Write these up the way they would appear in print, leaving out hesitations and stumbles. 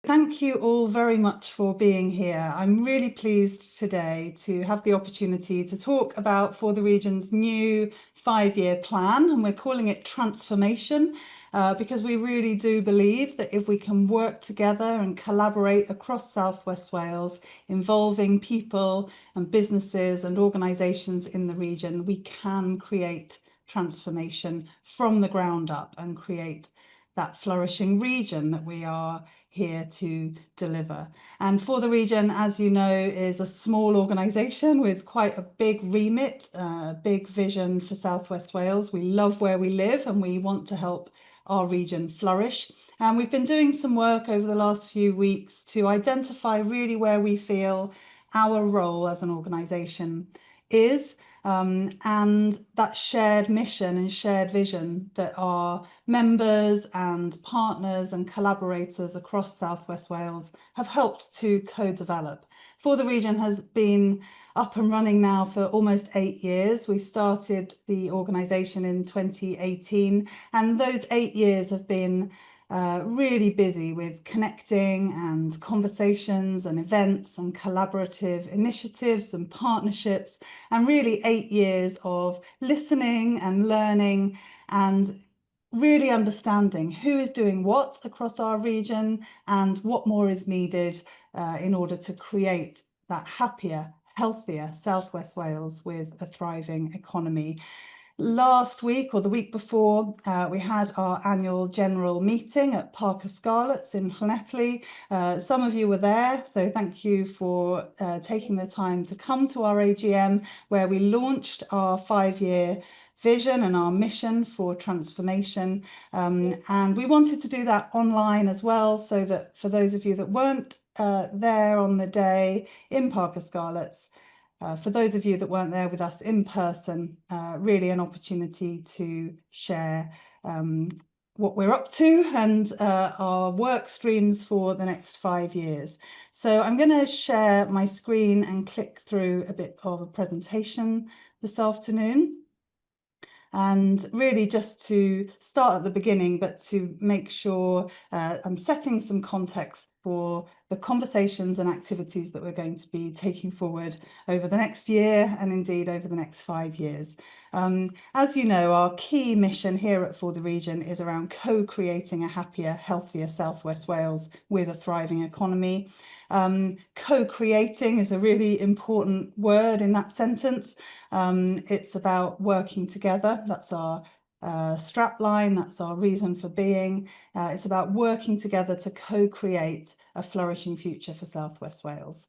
Thank you all very much for being here. I'm really pleased today to have the opportunity to talk about For the Region's new 5-year plan, and we're calling it Transformation because we really do believe that if we can work together and collaborate across South West Wales, involving people and businesses and organisations in the region, we can create transformation from the ground up and create that flourishing region that we are here to deliver. And For the Region, as you know, is a small organisation with quite a big remit, a big vision for South West Wales. We love where we live and we want to help our region flourish. And we've been doing some work over the last few weeks to identify really where we feel our role as an organisation is, and that shared mission and shared vision that our members and partners and collaborators across South West Wales have helped to co-develop. For the Region has been up and running now for almost 8 years. We started the organisation in 2018, and those 8 years have been really busy with connecting and conversations and events and collaborative initiatives and partnerships, and really 8 years of listening and learning and really understanding who is doing what across our region and what more is needed in order to create that happier, healthier South West Wales with a thriving economy. Last week or the week before, we had our annual general meeting at Parker Scarlett's in Llanelli. Some of you were there, so thank you for taking the time to come to our AGM, where we launched our 5-year vision and our mission for transformation. And we wanted to do that online as well, so that for those of you that weren't there on the day in Parker Scarlett's, for those of you that weren't there with us in person, really an opportunity to share what we're up to and our work streams for the next 5 years. So I'm going to share my screen and click through a bit of a presentation this afternoon. And really just to start at the beginning, but to make sure I'm setting some context for the conversations and activities that we're going to be taking forward over the next year and indeed over the next 5 years. As you know, our key mission here at For the Region is around co-creating a happier, healthier South West Wales with a thriving economy. Co-creating is a really important word in that sentence. It's about working together. That's our strapline, that's our reason for being. It's about working together to co-create a flourishing future for South West Wales.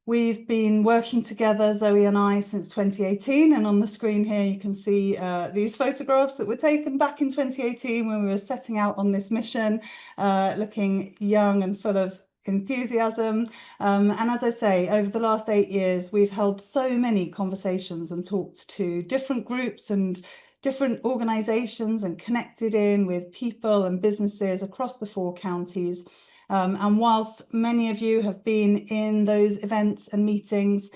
We've been working together, Zoe and I, since 2018, and on the screen here you can see these photographs that were taken back in 2018 when we were setting out on this mission, looking young and full of enthusiasm. And as I say, over the last 8 years, we've held so many conversations and talked to different groups and different organisations and connected in with people and businesses across the 4 counties. And whilst many of you have been in those events and meetings,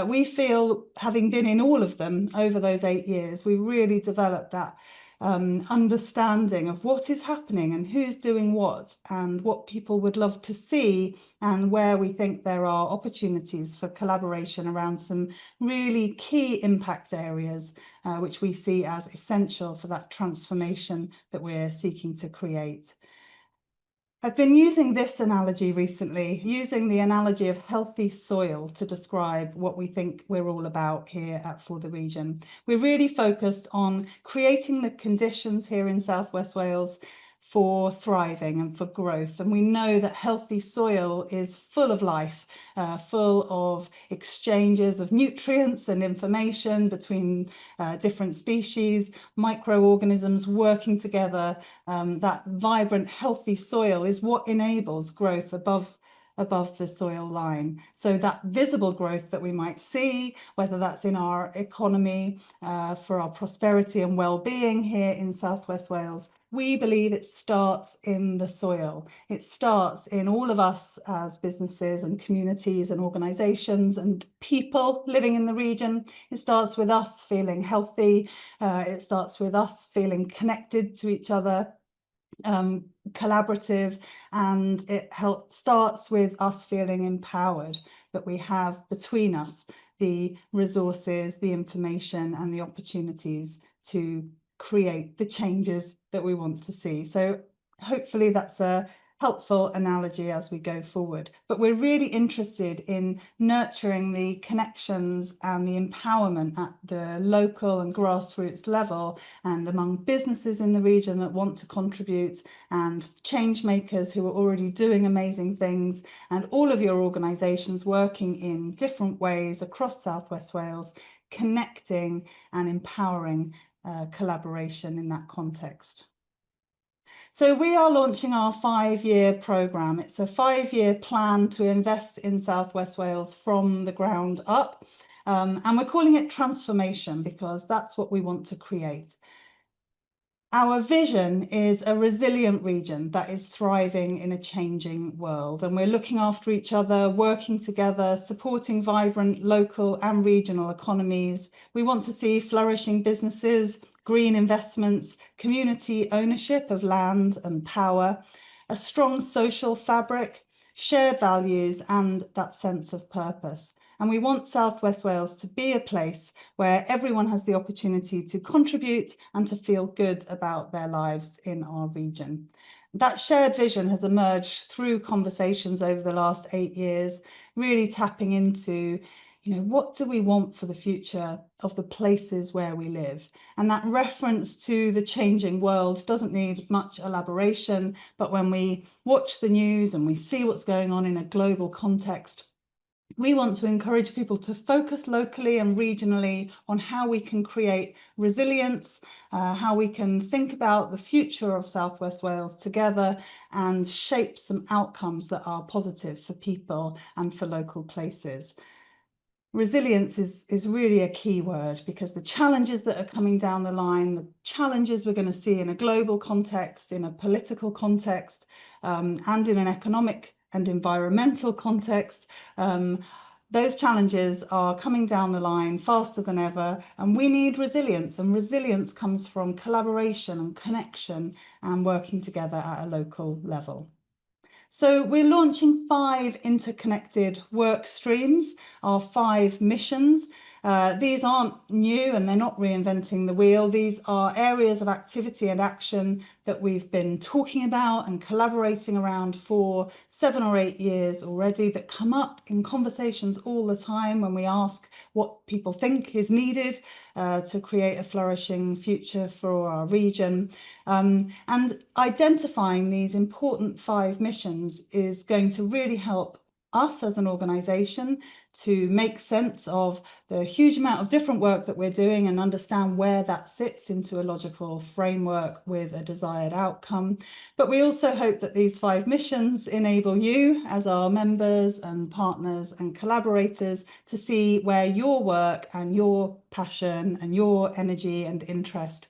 we feel, having been in all of them over those 8 years, we really developed that understanding of what is happening and who's doing what and what people would love to see, and where we think there are opportunities for collaboration around some really key impact areas which we see as essential for that transformation that we're seeking to create. I've been using this analogy recently, using the analogy of healthy soil to describe what we think we're all about here at For the Region. We're really focused on creating the conditions here in South West Wales for thriving and for growth. And we know that healthy soil is full of life, full of exchanges of nutrients and information between different species, microorganisms working together. That vibrant, healthy soil is what enables growth above the soil line. So that visible growth that we might see, whether that's in our economy, for our prosperity and well-being here in South West Wales, we believe it starts in the soil. It starts in all of us as businesses and communities and organisations and people living in the region. It starts with us feeling healthy. It starts with us feeling connected to each other. collaborative, and it starts with us feeling empowered, that we have between us the resources, the information and the opportunities to create the changes that we want to see. So hopefully that's a helpful analogy as we go forward. But we're really interested in nurturing the connections and the empowerment at the local and grassroots level, and among businesses in the region that want to contribute, and change makers who are already doing amazing things, and all of your organisations working in different ways across South West Wales, connecting and empowering collaboration in that context. So we are launching our 5-year programme. It's a 5-year plan to invest in South West Wales from the ground up. And we're calling it transformation because that's what we want to create. Our vision is a resilient region that is thriving in a changing world, and we're looking after each other, working together, supporting vibrant local and regional economies. We want to see flourishing businesses, green investments, community ownership of land and power, a strong social fabric, shared values, and that sense of purpose. And we want South West Wales to be a place where everyone has the opportunity to contribute and to feel good about their lives in our region. That shared vision has emerged through conversations over the last 8 years, really tapping into, what do we want for the future of the places where we live? And that reference to the changing world doesn't need much elaboration, but when we watch the news and we see what's going on in a global context, we want to encourage people to focus locally and regionally on how we can create resilience, how we can think about the future of South West Wales together and shape some outcomes that are positive for people and for local places. Resilience is really a key word, because the challenges that are coming down the line, the challenges we're going to see in a global context, in a political context, and in an economic and environmental context, those challenges are coming down the line faster than ever, and we need resilience. And resilience comes from collaboration and connection and working together at a local level. So we're launching 5 interconnected work streams, our 5 missions. These aren't new and they're not reinventing the wheel. These are areas of activity and action that we've been talking about and collaborating around for 7 or 8 years already, that come up in conversations all the time when we ask what people think is needed to create a flourishing future for our region. And identifying these important 5 missions is going to really help us as an organisation to make sense of the huge amount of different work that we're doing and understand where that sits into a logical framework with a desired outcome. But we also hope that these 5 missions enable you as our members and partners and collaborators to see where your work and your passion and your energy and interest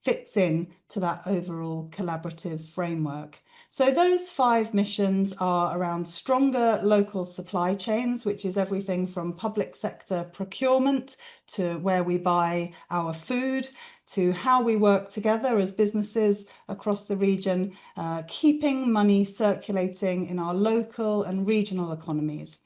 fits in to that overall collaborative framework. So those 5 missions are around stronger local supply chains, which is everything from public sector procurement to where we buy our food, to how we work together as businesses across the region, keeping money circulating in our local and regional economies.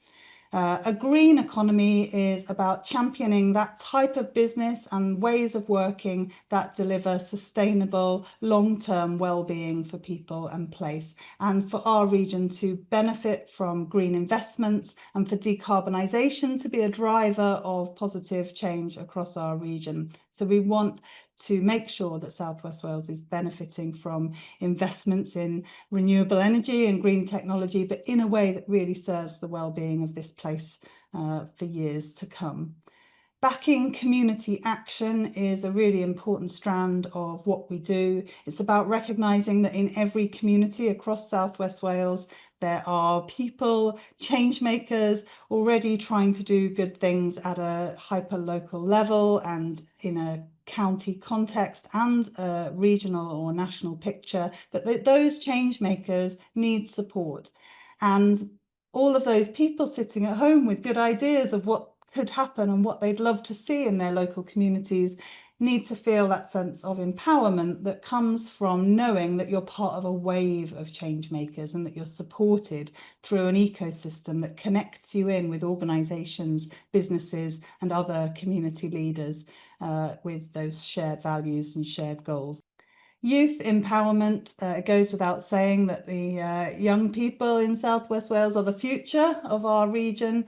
A green economy is about championing that type of business and ways of working that deliver sustainable long-term well-being for people and place, and for our region to benefit from green investments and for decarbonisation to be a driver of positive change across our region. So we want to make sure that South West Wales is benefiting from investments in renewable energy and green technology, but in a way that really serves the well-being of this place for years to come. Backing community action is a really important strand of what we do. It's about recognising that in every community across South West Wales, there are people, change makers, already trying to do good things at a hyper-local level and in a county context and a regional or national picture, but those change makers need support. And all of those people sitting at home with good ideas of what could happen and what they'd love to see in their local communities need to feel that sense of empowerment that comes from knowing that you're part of a wave of change makers and that you're supported through an ecosystem that connects you in with organisations, businesses and other community leaders with those shared values and shared goals. Youth empowerment, it goes without saying that the young people in South West Wales are the future of our region.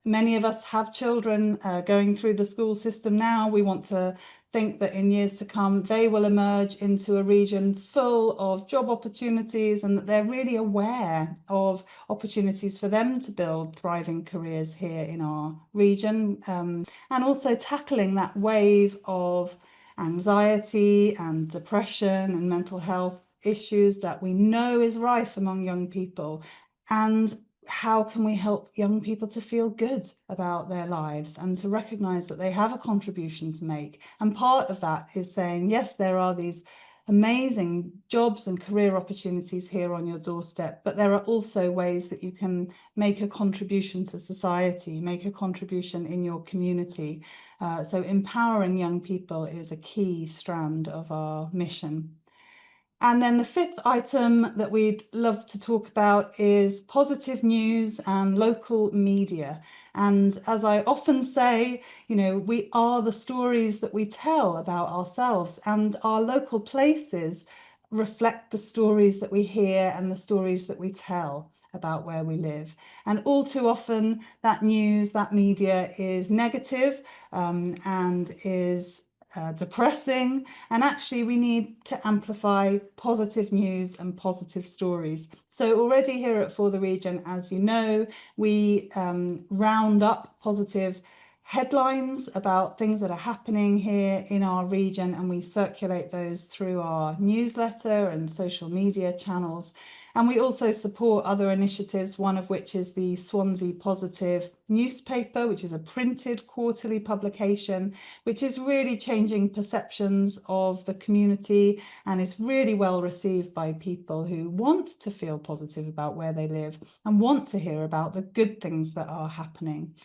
Many of us have children going through the school system now. We want to think that in years to come, they will emerge into a region full of job opportunities and that they're really aware of opportunities for them to build thriving careers here in our region. And also tackling that wave of anxiety and depression and mental health issues that we know is rife among young people, and how can we help young people to feel good about their lives and to recognize that they have a contribution to make. And part of that is saying, yes, there are these amazing jobs and career opportunities here on your doorstep, but there are also ways that you can make a contribution to society, make a contribution in your community. So empowering young people is a key strand of our mission. And then the fifth item that we'd love to talk about is positive news and local media. And as I often say, you know, we are the stories that we tell about ourselves, and our local places reflect the stories that we hear and the stories that we tell about where we live. And all too often that news, that media is negative and is depressing, and actually we need to amplify positive news and positive stories. So already here at For the Region, as you know, we round up positive headlines about things that are happening here in our region, and we circulate those through our newsletter and social media channels. And we also support other initiatives, one of which is the Swansea Positive newspaper, which is a printed quarterly publication, which is really changing perceptions of the community and is really well received by people who want to feel positive about where they live and want to hear about the good things that are happening.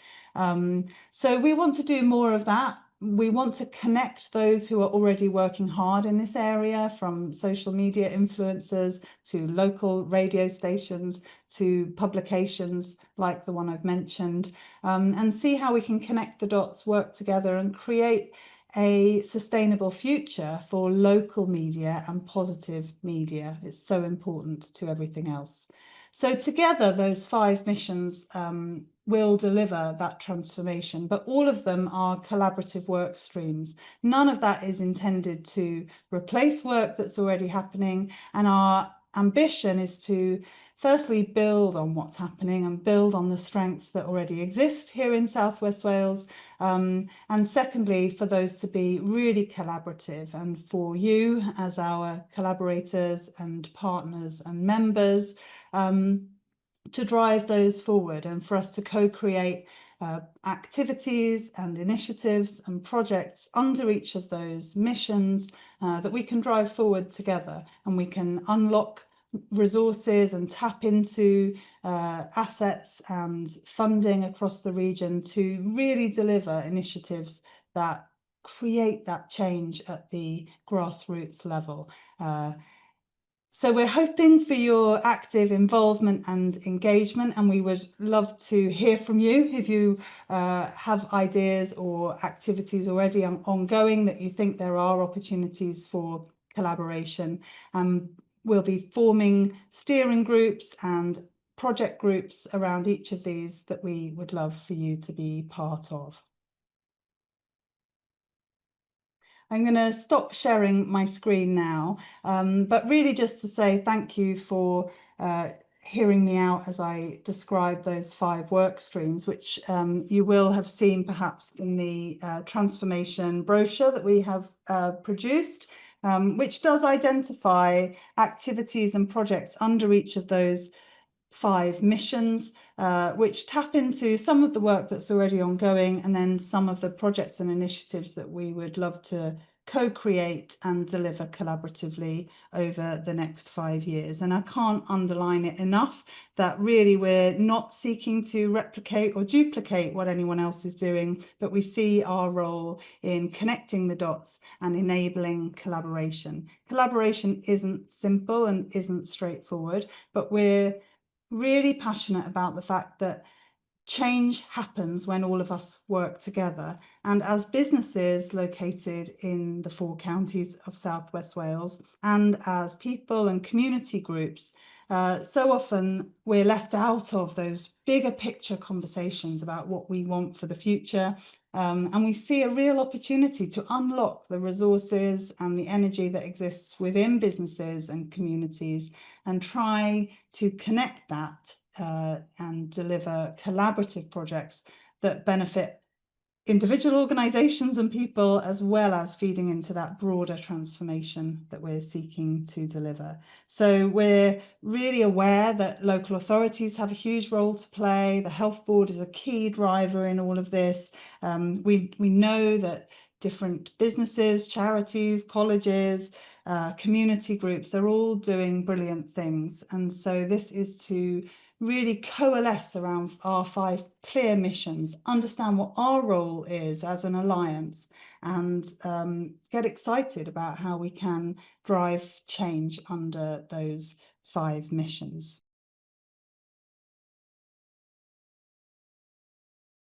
So we want to do more of that. We want to connect those who are already working hard in this area, from social media influencers to local radio stations to publications like the one I've mentioned, and see how we can connect the dots, work together and create a sustainable future for local media and positive media. It's so important to everything else. So together, those 5 missions will deliver that transformation, but all of them are collaborative work streams. None of that is intended to replace work that's already happening, and our ambition is to firstly build on what's happening and build on the strengths that already exist here in South West Wales, and secondly for those to be really collaborative, and for you as our collaborators and partners and members to drive those forward, and for us to co-create activities and initiatives and projects under each of those missions that we can drive forward together, and we can unlock resources and tap into assets and funding across the region to really deliver initiatives that create that change at the grassroots level. So we're hoping for your active involvement and engagement, and we would love to hear from you if you have ideas or activities already ongoing that you think there are opportunities for collaboration. We'll be forming steering groups and project groups around each of these that we would love for you to be part of. I'm going to stop sharing my screen now, but really just to say thank you for hearing me out as I describe those 5 work streams, which you will have seen perhaps in the transformation brochure that we have produced, which does identify activities and projects under each of those 5 missions, which tap into some of the work that's already ongoing, and then some of the projects and initiatives that we would love to co-create and deliver collaboratively over the next 5 years. And I can't underline it enough that really we're not seeking to replicate or duplicate what anyone else is doing, but we see our role in connecting the dots and enabling collaboration. Collaboration isn't simple and isn't straightforward, but we're really passionate about the fact that change happens when all of us work together. And as businesses located in the 4 counties of South West Wales, and as people and community groups, so often we're left out of those bigger picture conversations about what we want for the future. And we see a real opportunity to unlock the resources and the energy that exists within businesses and communities and try to connect that and deliver collaborative projects that benefit individual organisations and people, as well as feeding into that broader transformation that we're seeking to deliver. So we're really aware that local authorities have a huge role to play. The health board is a key driver in all of this. We know that different businesses, charities, colleges, community groups are all doing brilliant things. And so this is to really coalesce around our 5 clear missions, understand what our role is as an alliance, and get excited about how we can drive change under those 5 missions.